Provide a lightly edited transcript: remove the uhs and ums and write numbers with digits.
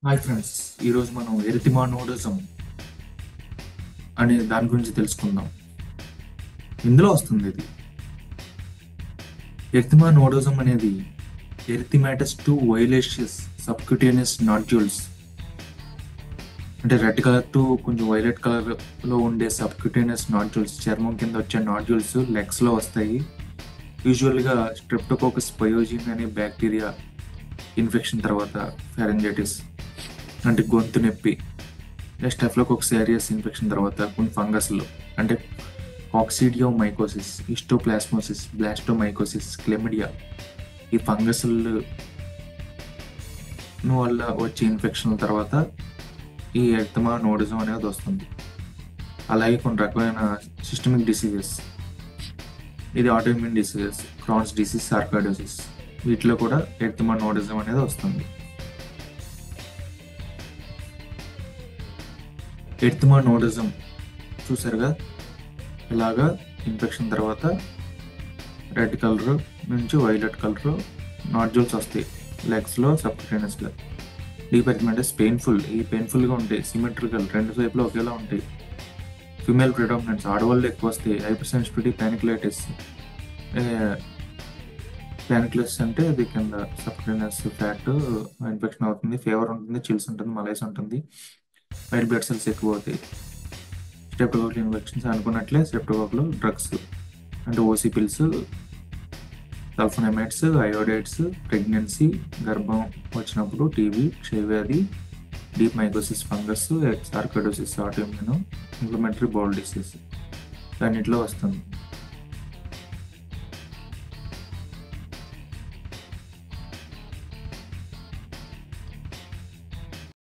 Hi friends, ఈరోజు మనం ఎరిథిమానోడిజం అనే దాని గురించి తెలుసుకుందాం. ఇందులో వస్తుంది ఇది. ఎరిథిమానోడిజం అనేది ఎరిథిమాటస్ టు వైలేషియస్ సబ్క్యూటేనియస్ నాడ్యూల్స్, అంటే రెడ్ కలర్ టు కొంచెం వైలెట్ కలర్ లో ఉండే సబ్క్యూటేనియస్ నాడ్యూల్స్, చర్మం కింద వచ్చే నాడ్యూల్స్ లెగ్స్ లో వస్తాయి. యూజువల్గా స్ట్రెప్టోకోకస్ పయోజిన్ అనే బ్యాక్టీరియా ఇన్ఫెక్షన్ తర్వాత, ఫెరంజైటిస్ అంటే గొంతు నొప్పి, స్టెఫ్లోకోకస్ ఏరియస్ ఇన్ఫెక్షన్ తర్వాత, కొన్ని ఫంగస్లు అంటే కాక్సిడియోమైకోసిస్, హిస్టోప్లాస్మోసిస్, బ్లాస్టోమైకోసిస్, క్లెమిడియా, ఈ ఫంగస్లు వల్ల వచ్చే ఇన్ఫెక్షన్ తర్వాత ఈ ఎరిథిమానోడిజం అనేది వస్తుంది. అలాగే కొన్ని రకమైన సిస్టమిక్ డిసీజెస్, ఇది autoimmune diseases, Crohn's disease, sarcoidosis, వీటిలో కూడా ఎరిథిమానోడిజం అనేది వస్తుంది. ఎరిథిమానోడిజం చూసారుగా, ఇలాగా ఇన్ఫెక్షన్ తర్వాత రెడ్ కలర్ నుంచి వైలెట్ కలర్ నాడ్యూల్స్ వస్తాయి లెగ్స్లో సబ్క్యూటేనియస్గా. డీప్ ఎరిథిమాటస్ పెయిన్ఫుల్, ఈ పెయిన్ఫుల్గా ఉంటాయి, సిమెట్రికల్, రెండు వైపులో ఒకేలా ఉంటాయి. ఫిమేల్ ప్రిడామినెన్స్, ఆడవాళ్ళు ఎక్కువ వస్తాయి. Hyper sensitivity, ప్యానిక్లైటిస్. ప్యానిక్లైటిస్ అంటే ఇది కింద సబ్క్యూటేనియస్ ఫ్యాట్ ఇన్ఫెక్షన్ అవుతుంది, ఫీవర్ ఉంటుంది, చిల్స్ ఉంటుంది, మలైస్ ఉంటుంది, వైట్ బ్లడ్ సెల్స్ ఎక్కువ అవుతాయి. స్ట్రెప్టోకోకల్ ఇన్ఫెక్షన్స్ అనుకున్నట్లే స్ట్రెప్టోకోకల్ డ్రగ్స్ అంటే OC pills, sulphonamides, iodides, pregnancy, గర్భం వచ్చినప్పుడు, టీబీ, క్షయవ్యాధి, deep mycosis fungus, sarcoidosis, autoimmune inflammatory bowel disease అన్నింటిలో వస్తుంది.